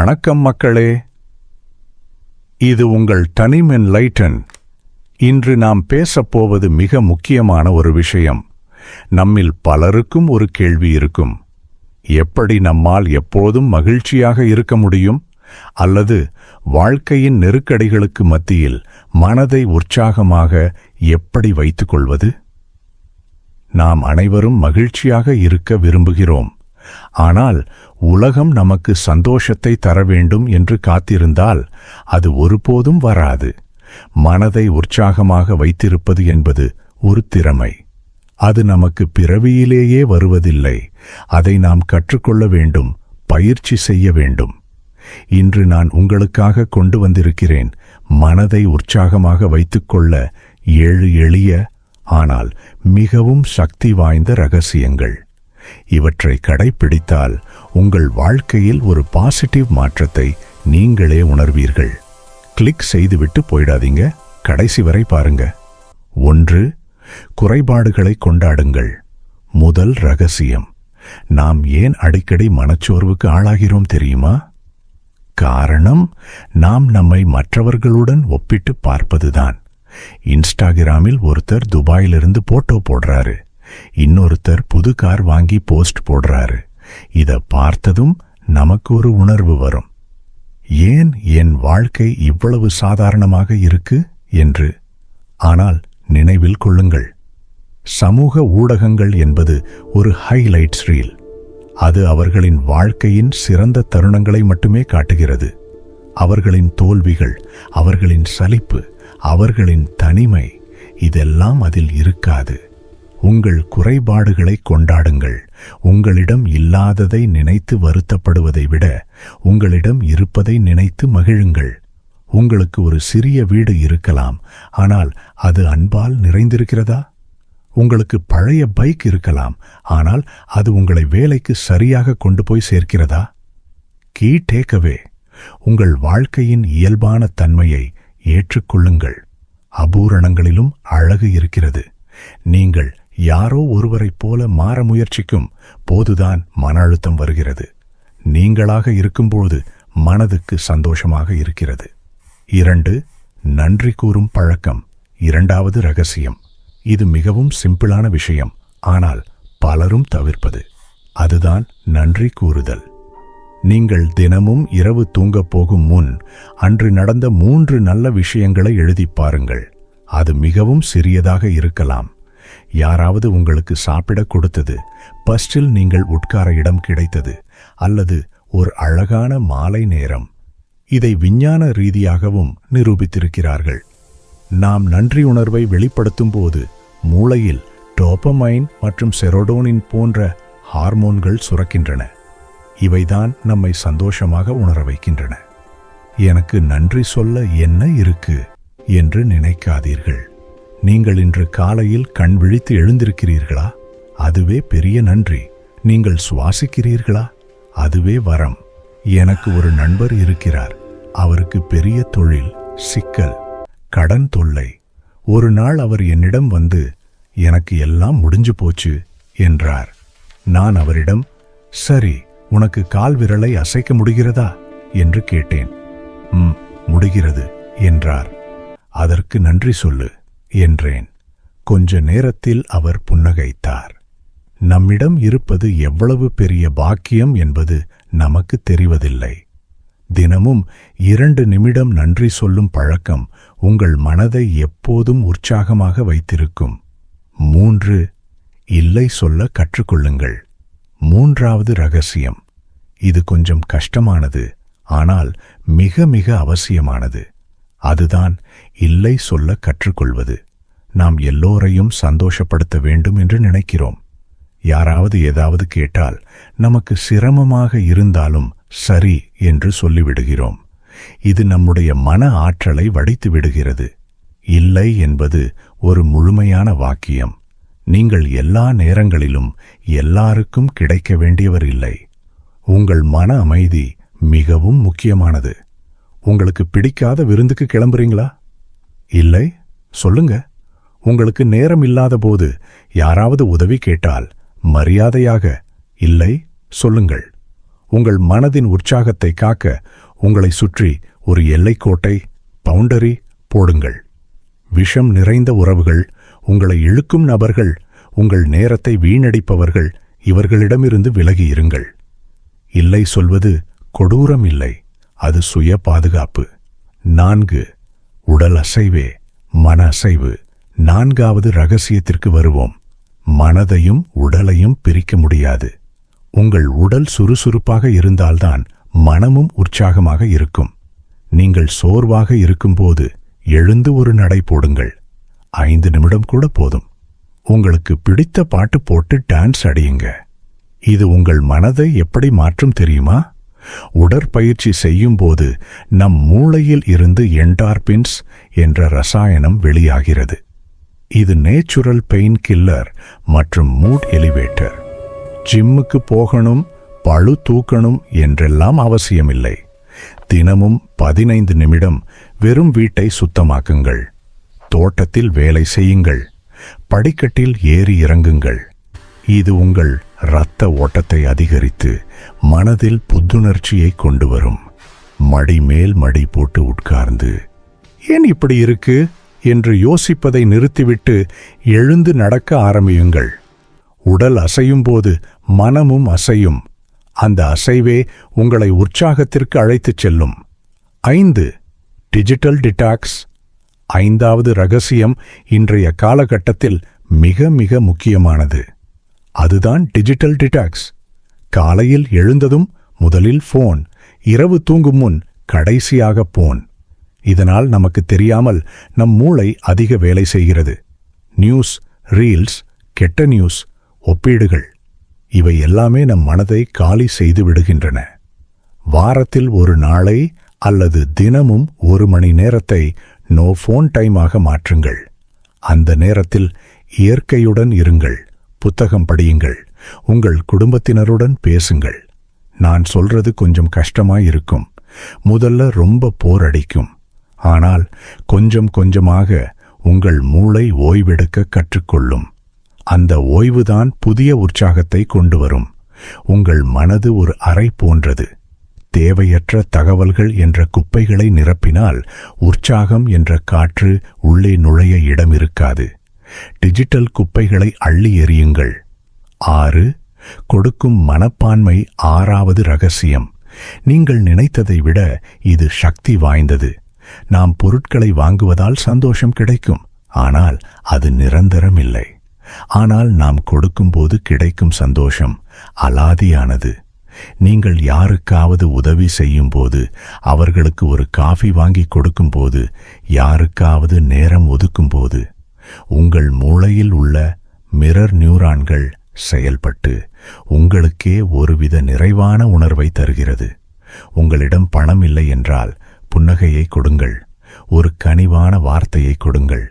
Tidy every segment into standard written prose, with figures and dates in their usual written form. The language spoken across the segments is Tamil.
வணக்கம் மக்களே, இது உங்கள் டனிம் என்லைட்டன். இன்று நாம் பேசப்போவது மிக முக்கியமான ஒரு விஷயம். நம்மில் பலருக்கும் ஒரு கேள்வி இருக்கும். எப்படி நம்மால் எப்போதும் மகிழ்ச்சியாக இருக்க முடியும்? அல்லது வாழ்க்கையின் நெருக்கடிகளுக்கு மத்தியில் மனதை உற்சாகமாக எப்படி வைத்துக் கொள்வது? நாம் அனைவரும் மகிழ்ச்சியாக இருக்க விரும்புகிறோம். ஆனால் உலகம் நமக்கு சந்தோஷத்தை தர வேண்டும் என்று காத்திருந்தால் அது ஒருபோதும் வராது. மனதை உற்சாகமாக வைத்திருப்பது என்பது ஒரு திறமை. அது நமக்கு பிறவியிலேயே வருவதில்லை. அதை நாம் கற்றுக்கொள்ள வேண்டும், பயிற்சி செய்ய வேண்டும். இன்று நான் உங்களுக்காக கொண்டு வந்திருக்கிறேன் மனதை உற்சாகமாக வைத்துக்கொள்ள 7 எளிய ஆனால் மிகவும் சக்தி வாய்ந்த ரகசியங்கள். இவற்றை கடைப்பிடித்தால் உங்கள் வாழ்க்கையில் ஒரு பாசிட்டிவ் மாற்றத்தை நீங்களே உணர்வீர்கள். கிளிக் செய்துவிட்டு போயிடாதீங்க, கடைசி வரை பாருங்க. 1. குறைபாடுகளை கொண்டாடுங்கள். முதல் ரகசியம். நாம் ஏன் அடிக்கடி மனச்சோர்வுக்கு ஆளாகிறோம் தெரியுமா? காரணம், நாம் நம்மை மற்றவர்களுடன் ஒப்பிட்டு பார்ப்பதுதான். இன்ஸ்டாகிராமில் ஒருத்தர் துபாயிலிருந்து போட்டோ போடுறாரு, இன்னொருத்தர் புது கார் வாங்கி போஸ்ட் போடுறாரு. இத பார்த்ததும் நமக்கு ஒரு உணர்வு வரும், ஏன் என் வாழ்க்கை இவ்வளவு சாதாரணமாக இருக்கு என்று. ஆனால் நினைவில் கொள்ளுங்கள், சமூக ஊடகங்கள் என்பது ஒரு ஹைலைட்ஸ் ரீல். அது அவர்களின் வாழ்க்கையின் சிறந்த தருணங்களை மட்டுமே காட்டுகிறது. அவர்களின் தோல்விகள், அவர்களின் சலிப்பு, அவர்களின் தனிமை, இதெல்லாம் அதில் இருக்காது. உங்கள் குறைபாடுகளை கொண்டாடுங்கள். உங்களிடம் இல்லாததை நினைத்து வருத்தப்படுவதை விட உங்களிடம் இருப்பதை நினைத்து மகிழுங்கள். உங்களுக்கு ஒரு சிறிய வீடு இருக்கலாம், ஆனால் அது அன்பால் நிறைந்திருக்கிறதா? உங்களுக்கு பழைய பைக் இருக்கலாம், ஆனால் அது உங்களை வேலைக்கு சரியாக கொண்டு போய் சேர்க்கிறதா? கீ டேக்அவே, உங்கள் வாழ்க்கையின் இயல்பான தன்மையை ஏற்றுக்கொள்ளுங்கள். அபூரணங்களிலும் அழகு இருக்கிறது. நீங்கள் யாரோ ஒருவரைப் போல மாற முயற்சிக்கும் போதுதான் மன அழுத்தம் வருகிறது. நீங்களாக இருக்கும்போது மனதுக்கு சந்தோஷமாக இருக்கிறது. 2. நன்றி கூறும் பழக்கம். 2வது ரகசியம். இது மிகவும் சிம்பிளான விஷயம், ஆனால் பலரும் தவிர்ப்பது. அதுதான் நன்றி கூறுதல். நீங்கள் தினமும் இரவு தூங்கப் போகும் முன் அன்று நடந்த 3 நல்ல விஷயங்களை எழுதிப் பாருங்கள். அது மிகவும் சிறியதாக இருக்கலாம். யாராவது உங்களுக்கு சாப்பிட கொடுத்தது, பஸ்டில் நீங்கள் உட்கார இடம் கிடைத்தது, அல்லது ஒரு அழகான மாலை நேரம். இதை விஞ்ஞான ரீதியாகவும் நிரூபித்திருக்கிறார்கள். நாம் நன்றி உணர்வை வெளிப்படுத்தும் போது மூளையில் டோபமைன் மற்றும் செரோடோனின் போன்ற ஹார்மோன்கள் சுரக்கின்றன. இவைதான் நம்மை சந்தோஷமாக உணர வைக்கின்றன. எனக்கு நன்றி சொல்ல என்ன இருக்கு என்று நினைக்காதீர்கள். நீங்கள் இன்று காலையில் கண் விழித்து எழுந்திருக்கிறீர்களா? அதுவே பெரிய நன்றி. நீங்கள் சுவாசிக்கிறீர்களா? அதுவே வரம். எனக்கு ஒரு நண்பர் இருக்கிறார். அவருக்கு பெரிய தொழில் சிக்கல், கடன் தொல்லை. ஒரு நாள் அவர் என்னிடம் வந்து, எனக்கு எல்லாம் முடிஞ்சு போச்சு என்றார். நான் அவரிடம், சரி, உனக்கு கால் விரலை அசைக்க முடிகிறதா என்று கேட்டேன். முடிகிறது என்றார். அதற்கு நன்றி சொல்லு என்றேன். கொஞ்ச நேரத்தில் அவர் புன்னகைத்தார். நம்மிடம் இருப்பது எவ்வளவு பெரிய பாக்கியம் என்பது நமக்கு தெரிவதில்லை. தினமும் 2 நிமிடம் நன்றி சொல்லும் பழக்கம் உங்கள் மனதை எப்போதும் உற்சாகமாக வைத்திருக்கும். 3. இல்லை சொல்ல கற்றுக்கொள்ளுங்கள். 3வது ரகசியம். இது கொஞ்சம் கஷ்டமானது, ஆனால் மிக மிக அவசியமானது. அதுதான் இல்லை சொல்ல கற்றுக்கொள்வது. நாம் எல்லோரையும் சந்தோஷப்படுத்த வேண்டும் என்று நினைக்கிறோம். யாராவது ஏதாவது கேட்டால் நமக்கு சிரமமாக இருந்தாலும் சரி என்று சொல்லிவிடுகிறோம். இது நம்முடைய மன ஆற்றலை வடித்து விடுகிறது. இல்லை என்பது ஒரு முழுமையான வாக்கியம். நீங்கள் எல்லா நேரங்களிலும் எல்லாருக்கும் கிடைக்க வேண்டியவர் இல்லை. உங்கள் மன அமைதி மிகவும் முக்கியமானது. உங்களுக்கு பிடிக்காத விருந்துக்கு கிளம்புறீங்களா? இல்லை, சொல்லுங்க. உங்களுக்கு நேரம் இல்லாத போது யாராவது உதவி கேட்டால் மரியாதையாக இல்லை சொல்லுங்கள். உங்கள் மனதின் உற்சாகத்தை காக்க உங்களை சுற்றி ஒரு எல்லைக்கோட்டை பவுண்டரி போடுங்கள். விஷம் நிறைந்த உறவுகள், உங்களை இழுக்கும் நபர்கள், உங்கள் நேரத்தை வீணடிப்பவர்கள், இவர்களிடமிருந்து விலகி இருங்கள். இல்லை சொல்வது கொடூரம் இல்லை, அது சுய பாதுகாப்பு. 4. உடல் அசைவே மன அசைவு. 4வது ரகசியத்திற்கு வருவோம். மனதையும் உடலையும் பிரிக்க முடியாது. உங்கள் உடல் சுறுசுறுப்பாக இருந்தால்தான் மனமும் உற்சாகமாக இருக்கும். நீங்கள் சோர்வாக இருக்கும்போது எழுந்து ஒரு நடை போடுங்கள். 5 நிமிடம் கூட போதும். உங்களுக்கு பிடித்த பாட்டு போட்டு டான்ஸ் அடியுங்க. இது உங்கள் மனதை எப்படி மாற்றும் தெரியுமா? உடற்பயிற்சி செய்யும்போது நம் மூளையில் இருந்து என்டார்பின்ஸ் என்ற ரசாயனம் வெளியாகிறது. இது நேச்சுரல் பெயின் கில்லர் மற்றும் மூட் எலிவேட்டர். ஜிம்முக்கு போகணும், பளு தூக்கணும் என்றெல்லாம் அவசியமில்லை. தினமும் 15 நிமிடம் வெறும் வீட்டை சுத்தமாக்குங்கள். தோட்டத்தில் வேலை செய்யுங்கள். படிக்கட்டில் ஏறி இறங்குங்கள். இது உங்கள் இரத்த ஓட்டத்தை அதிகரித்து மனதில் புத்துணர்ச்சியை கொண்டு வரும். மடி மேல் மடி போட்டு உட்கார்ந்து ஏன் இப்படி இருக்கு என்று யோசிப்பதை நிறுத்திவிட்டு எழுந்து நடக்க ஆரம்பியுங்கள். உடல் அசையும் போது மனமும் அசையும். அந்த அசைவே உங்களை உற்சாகத்திற்கு அழைத்துச் செல்லும். 5. Digital detox. 5வது ரகசியம் இன்றைய காலகட்டத்தில் மிக மிக முக்கியமானது. அதுதான் டிஜிட்டல் டிடாக்ஸ். காலையில் எழுந்ததும் முதலில் போன், இரவு தூங்கும் முன் கடைசியாக போன். இதனால் நமக்கு தெரியாமல் நம் மூளை அதிக வேலை செய்கிறது. நியூஸ், ரீல்ஸ், கெட்ட நியூஸ், ஒப்பீடுகள், இவை எல்லாமே நம் மனதை காலி செய்து விடுகின்றன. வாரத்தில் ஒரு நாளை அல்லது தினமும் 1 மணி நேரத்தை நோ ஃபோன் டைமாக மாற்றுங்கள். அந்த நேரத்தில் இயற்கையுடன் இருங்கள், புத்தகம் படியுங்கள், உங்கள் குடும்பத்தினருடன் பேசுங்கள். நான் சொல்றது கொஞ்சம் கஷ்டமாயிருக்கும். முதல்ல ரொம்ப போர் அடிக்கும். ஆனால் கொஞ்சம் கொஞ்சமாக உங்கள் மூளை ஓய்வெடுக்க கற்றுக்கொள்ளும். அந்த ஓய்வுதான் புதிய உற்சாகத்தை கொண்டு வரும். உங்கள் மனது ஒரு அறை போன்றது. தேவையற்ற தகவல்கள் என்ற குப்பைகளை நிரப்பினால் உற்சாகம் என்ற காற்று உள்ளே நுழைய இடம் இருக்காது. டிஜிட்டல் குப்பைகளை அள்ளி எறியுங்கள். 6. கொடுக்கும் மனப்பான்மை. 6வது ரகசியம். நீங்கள் நினைத்ததை விட இது சக்தி வாய்ந்தது. நாம் பொருட்களை வாங்குவதால் சந்தோஷம் கிடைக்கும், ஆனால் அது நிரந்தரம் இல்லை. ஆனால் நாம் கொடுக்கும்போது கிடைக்கும் சந்தோஷம் அலாதியானது. நீங்கள் யாருக்காவது உதவி செய்யும்போது, அவர்களுக்கு ஒரு காஃபி வாங்கி கொடுக்கும்போது, யாருக்காவது நேரம் ஒதுக்கும்போது, உங்கள் மூளையில் உள்ள மிரர் நியூரான்கள் செயல்பட்டு உங்களுக்கே ஒருவித நிறைவான உணர்வை தருகிறது. உங்களிடம் பணம் இல்லை என்றால் புன்னகையை கொடுங்கள். ஒரு கனிவான வார்த்தையை கொடுங்கள்.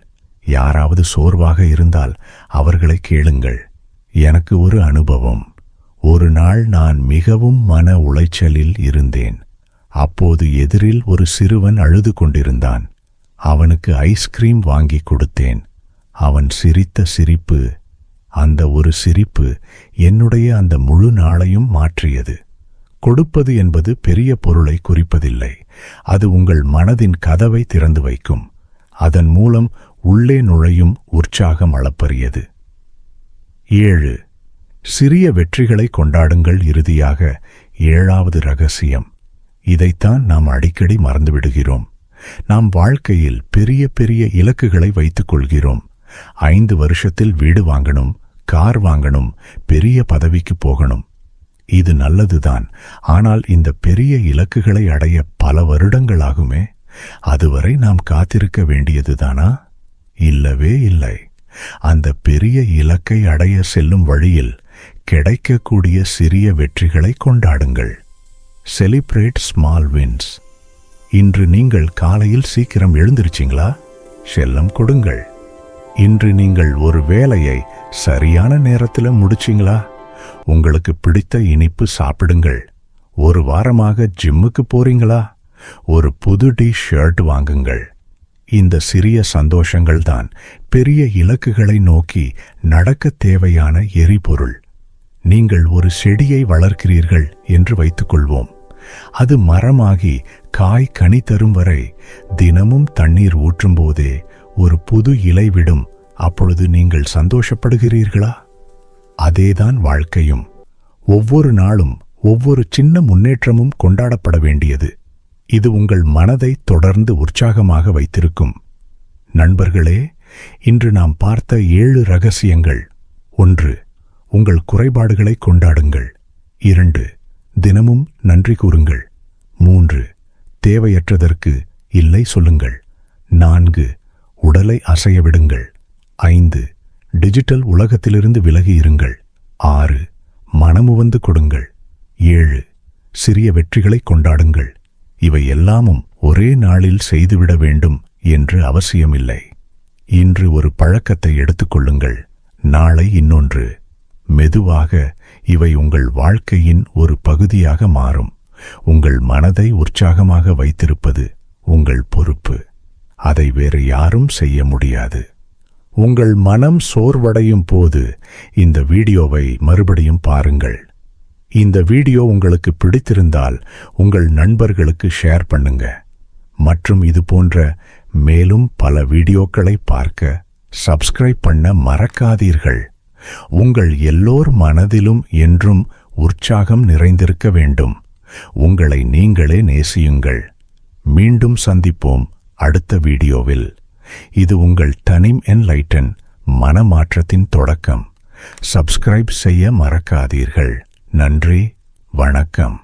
யாராவது சோர்வாக இருந்தால் அவர்களை கேளுங்கள். எனக்கு ஒரு அனுபவம். ஒரு நாள் நான் மிகவும் மன உளைச்சலில் இருந்தேன். அப்போது எதிரில் ஒரு சிறுவன் அழுது கொண்டிருந்தான். அவனுக்கு ஐஸ்கிரீம் வாங்கி கொடுத்தேன். அவன் சிரித்த சிரிப்பு, அந்த ஒரு சிரிப்பு என்னுடைய அந்த முழு நாளையும் மாற்றியது. கொடுப்பது என்பது பெரிய பொருளை குறிப்பதில்லை. அது உங்கள் மனதின் கதவை திறந்து வைக்கும். அதன் மூலம் உள்ளே நுழையும் உற்சாகம் அளப்பரியது. 7. சிறிய வெற்றிகளை கொண்டாடுங்கள். இறுதியாக 7வது ரகசியம். இதைத்தான் நாம் அடிக்கடி மறந்துவிடுகிறோம். நாம் வாழ்க்கையில் பெரிய பெரிய இலக்குகளை வைத்துக் கொள்கிறோம். 5 வருஷத்தில் வீடு வாங்கணும், கார் வாங்கணும், பெரிய பதவிக்கு போகணும். இது நல்லதுதான். ஆனால் இந்த பெரிய இலக்குகளை அடைய பல வருடங்களாகுமே. அதுவரை நாம் காத்திருக்க வேண்டியதுதானா? இல்லவே இல்லை. அந்த பெரிய இலக்கை அடைய செல்லும் வழியில் கிடைக்கக்கூடிய சிறிய வெற்றிகளை கொண்டாடுங்கள். Celebrate small wins. இன்று நீங்கள் காலையில் சீக்கிரம் எழுந்திருச்சிங்களா? செல்லம் கொடுங்கள். இன்று நீங்கள் ஒரு வேலையை சரியான நேரத்தில் முடிச்சிங்களா? உங்களுக்கு பிடித்த இனிப்பு சாப்பிடுங்கள். ஒரு வாரமாக ஜிம்முக்கு போறீங்களா? ஒரு புது ஷர்ட் வாங்குங்கள். இந்த சிறிய சந்தோஷங்கள் தான் பெரிய இலக்குகளை நோக்கி நடக்க தேவையான எரிபொருள். நீங்கள் ஒரு செடியை வளர்க்கிறீர்கள் என்று வைத்துக்கொள்வோம். அது மரமாகி காய் கனி தரும் வரை தினமும் தண்ணீர் ஊற்றும் போதே ஒரு புது இலை விடும். அப்பொழுது நீங்கள் சந்தோஷப்படுகிறீர்களா? அதேதான் வாழ்க்கையும். ஒவ்வொரு நாளும் ஒவ்வொரு சின்ன முன்னேற்றமும் கொண்டாடப்பட வேண்டியது. இது உங்கள் மனதை தொடர்ந்து உற்சாகமாக வைத்திருக்கும். நண்பர்களே, இன்று நாம் பார்த்த 7 ரகசியங்கள். 1. உங்கள் குறைபாடுகளை கொண்டாடுங்கள். 2. தினமும் நன்றி கூறுங்கள். 3. தேவையற்றதற்கு இல்லை சொல்லுங்கள். 4. உடலை அசைய விடுங்கள். 5. டிஜிட்டல் உலகத்திலிருந்து விலகி இருங்கள். 6. மனமுவந்து கொடுங்கள். 7. சிறிய வெற்றிகளை கொண்டாடுங்கள். இவை எல்லாமும் ஒரே நாளில் செய்துவிட வேண்டும் என்று அவசியமில்லை. இன்று ஒரு பழக்கத்தை எடுத்துக்கொள்ளுங்கள், நாளை இன்னொன்று. மெதுவாக இவை உங்கள் வாழ்க்கையின் ஒரு பகுதியாக மாறும். உங்கள் மனதை உற்சாகமாக வைத்திருப்பது உங்கள் பொறுப்பு. அதை வேறு யாரும் செய்ய முடியாது. உங்கள் மனம் சோர்வடையும் போது இந்த வீடியோவை மறுபடியும் பாருங்கள். இந்த வீடியோ உங்களுக்கு பிடித்திருந்தால் உங்கள் நண்பர்களுக்கு ஷேர் பண்ணுங்க. மற்றும் இது போன்ற மேலும் பல வீடியோக்களை பார்க்க சப்ஸ்கிரைப் பண்ண மறக்காதீர்கள். உங்கள் எல்லோர் மனதிலும் என்றும் உற்சாகம் நிறைந்திருக்க வேண்டும். உங்களை நீங்களே நேசியுங்கள். மீண்டும் சந்திப்போம் அடுத்த வீடியோவில். இது உங்கள் தனிம் என்லைட்டன் மனமாற்றத்தின் தொடக்கம். சப்ஸ்கிரைப் செய்ய மறக்காதீர்கள். நன்றி, வணக்கம்.